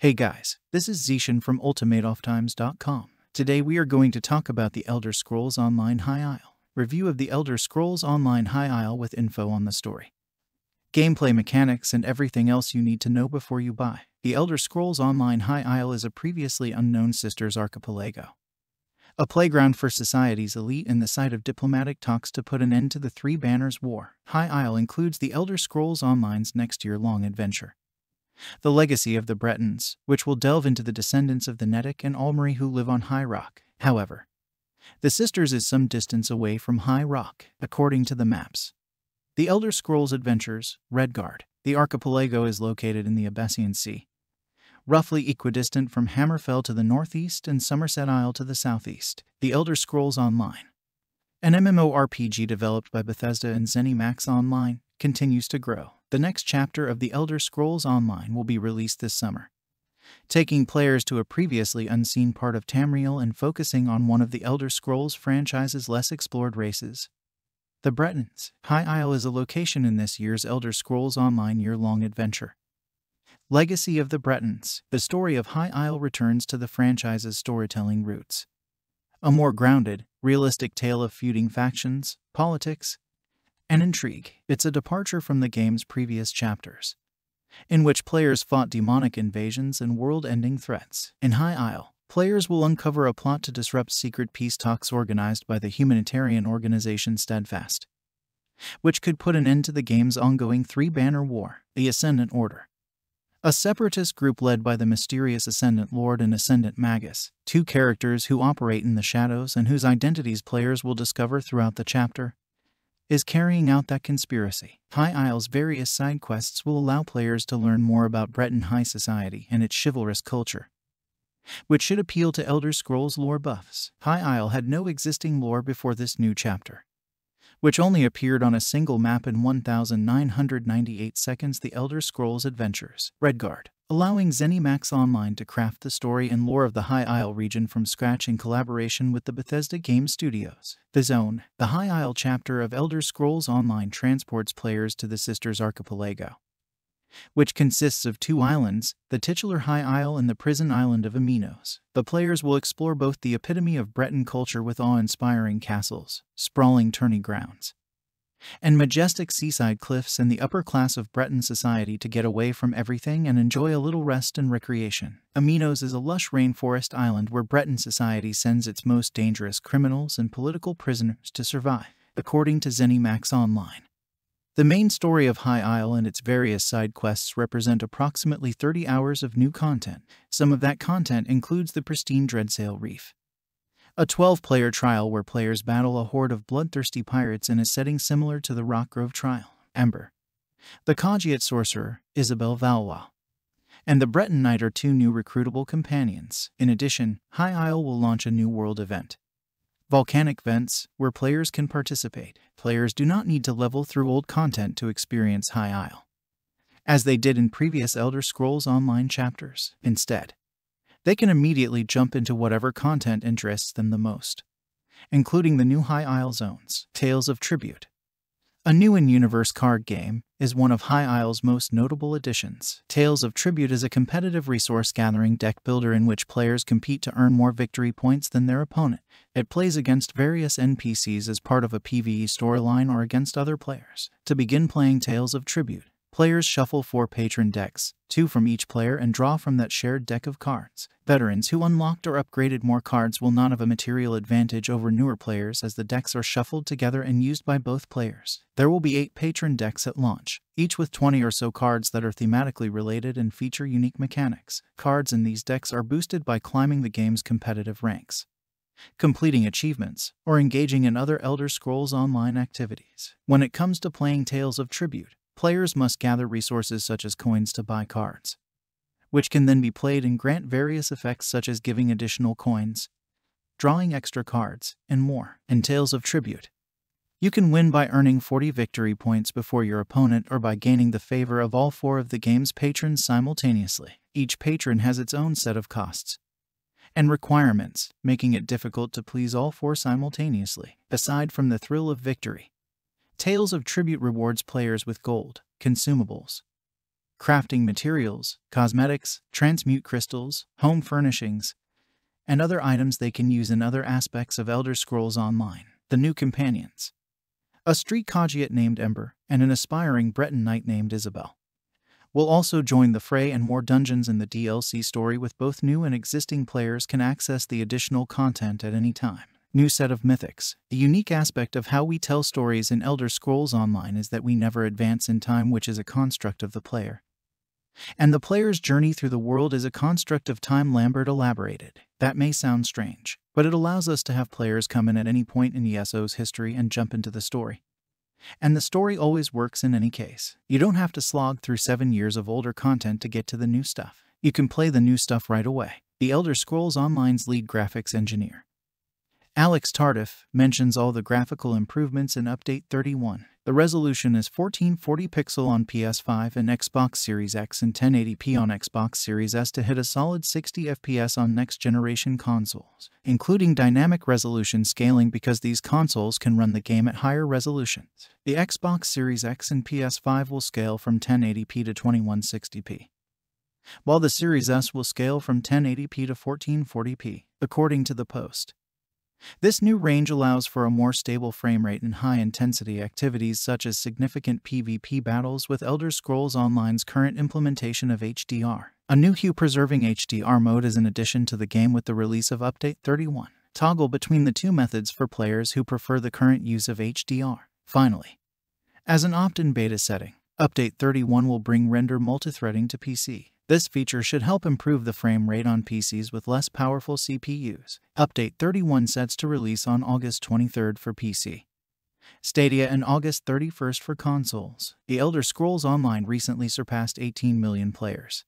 Hey guys, this is Zishan from UltimateOffTimes.com. Today we are going to talk about the Elder Scrolls Online High Isle. Review of the Elder Scrolls Online High Isle with info on the story, gameplay mechanics, and everything else you need to know before you buy. The Elder Scrolls Online High Isle is a previously unknown Systres Archipelago, a playground for society's elite and the site of diplomatic talks to put an end to the Three Banners War. High Isle includes the Elder Scrolls Online's next year-long adventure, The Legacy of the Bretons, which will delve into the descendants of the Nedic and Almeri who live on High Rock. However, the Systres is some distance away from High Rock, according to the maps. The Elder Scrolls Adventures, Redguard. The archipelago is located in the Abyssinian Sea, roughly equidistant from Hammerfell to the northeast and Somerset Isle to the southeast. The Elder Scrolls Online, an MMORPG developed by Bethesda and ZeniMax Online, continues to grow. The next chapter of the Elder Scrolls Online will be released this summer, taking players to a previously unseen part of Tamriel and focusing on one of the Elder Scrolls franchise's less explored races, the Bretons. High Isle is a location in this year's Elder Scrolls Online year-long adventure, Legacy of the Bretons. The story of High Isle returns to the franchise's storytelling roots, a more grounded, realistic tale of feuding factions, politics, and intrigue. It's a departure from the game's previous chapters, in which players fought demonic invasions and world-ending threats. In High Isle, players will uncover a plot to disrupt secret peace talks organized by the humanitarian organization Steadfast, which could put an end to the game's ongoing three-banner war. The Ascendant Order, a separatist group led by the mysterious Ascendant Lord and Ascendant Magus, two characters who operate in the shadows and whose identities players will discover throughout the chapter, is carrying out that conspiracy. High Isle's various side quests will allow players to learn more about Breton high society and its chivalrous culture, which should appeal to Elder Scrolls lore buffs. High Isle had no existing lore before this new chapter, which only appeared on a single map in 1998 seconds. The Elder Scrolls Adventures, Redguard, allowing ZeniMax Online to craft the story and lore of the High Isle region from scratch in collaboration with the Bethesda Game Studios. The Zone, the High Isle chapter of Elder Scrolls Online, transports players to the Systres Archipelago, which consists of two islands, the titular High Isle and the prison island of Aminos. The players will explore both the epitome of Breton culture with awe-inspiring castles, sprawling tourney grounds, and majestic seaside cliffs, and the upper class of Breton society to get away from everything and enjoy a little rest and recreation. Aminos is a lush rainforest island where Breton society sends its most dangerous criminals and political prisoners to survive, according to ZeniMax Online. The main story of High Isle and its various side quests represent approximately 30 hours of new content. Some of that content includes the pristine Dreadsail Reef, a 12-player trial where players battle a horde of bloodthirsty pirates in a setting similar to the Rockgrove trial, Ember, the Cogiate Sorcerer, Isabel Valois, and the Breton Knight are two new recruitable companions. In addition, High Isle will launch a new world event, Volcanic Vents, where players can participate. Players do not need to level through old content to experience High Isle, as they did in previous Elder Scrolls Online chapters. Instead, they can immediately jump into whatever content interests them the most, including the new High Isle zones. Tales of Tribute, a new in-universe card game, is one of High Isle's most notable additions. Tales of Tribute is a competitive resource-gathering deck builder in which players compete to earn more victory points than their opponent. It plays against various NPCs as part of a PvE storyline or against other players. To begin playing Tales of Tribute, players shuffle 4 patron decks, 2 from each player, and draw from that shared deck of cards. Veterans who unlocked or upgraded more cards will not have a material advantage over newer players as the decks are shuffled together and used by both players. There will be 8 patron decks at launch, each with 20 or so cards that are thematically related and feature unique mechanics. Cards in these decks are boosted by climbing the game's competitive ranks, completing achievements, or engaging in other Elder Scrolls Online activities. When it comes to playing Tales of Tribute, players must gather resources such as coins to buy cards, which can then be played and grant various effects such as giving additional coins, drawing extra cards, and more. In Tales of Tribute, you can win by earning 40 victory points before your opponent or by gaining the favor of all 4 of the game's patrons simultaneously. Each patron has its own set of costs and requirements, making it difficult to please all 4 simultaneously. Aside from the thrill of victory, Tales of Tribute rewards players with gold, consumables, crafting materials, cosmetics, transmute crystals, home furnishings, and other items they can use in other aspects of Elder Scrolls Online. The new companions. A street Kajiat named Ember and an aspiring Breton knight named Isabel will also join the fray, and more dungeons in the DLC story with both new and existing players can access the additional content at any time. New set of mythics. The unique aspect of how we tell stories in Elder Scrolls Online is that we never advance in time, which is a construct of the player. And the player's journey through the world is a construct of time. Lambert elaborated. That may sound strange, but it allows us to have players come in at any point in ESO's history and jump into the story. And the story always works in any case. You don't have to slog through 7 years of older content to get to the new stuff. You can play the new stuff right away. The Elder Scrolls Online's lead graphics engineer, Alex Tardif, mentions all the graphical improvements in Update 31. The resolution is 1440 pixel on PS5 and Xbox Series X and 1080p on Xbox Series S to hit a solid 60 FPS on next-generation consoles, including dynamic resolution scaling because these consoles can run the game at higher resolutions. The Xbox Series X and PS5 will scale from 1080p to 2160p, while the Series S will scale from 1080p to 1440p, according to the post. This new range allows for a more stable frame rate and high-intensity activities such as significant PvP battles with Elder Scrolls Online's current implementation of HDR. A new hue-preserving HDR mode is an addition to the game with the release of Update 31. Toggle between the two methods for players who prefer the current use of HDR. Finally, as an opt-in beta setting, Update 31 will bring render multithreading to PC. This feature should help improve the frame rate on PCs with less powerful CPUs. Update 31 sets to release on August 23rd for PC, Stadia, and August 31st for consoles. The Elder Scrolls Online recently surpassed 18 million players,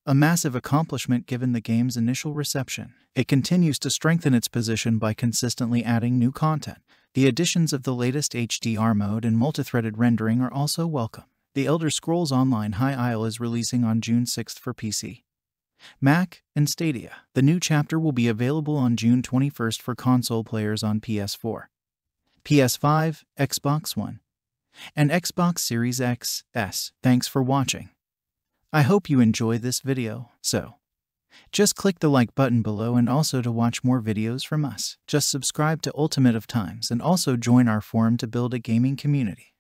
a massive accomplishment given the game's initial reception. It continues to strengthen its position by consistently adding new content. The additions of the latest HDR mode and multithreaded rendering are also welcome. The Elder Scrolls Online High Isle is releasing on June 6th for PC, Mac, and Stadia. The new chapter will be available on June 21st for console players on PS4, PS5, Xbox One, and Xbox Series X, S. Thanks for watching. I hope you enjoyed this video, so just click the like button below, and also to watch more videos from us, just subscribe to Ultimate of Times and also join our forum to build a gaming community.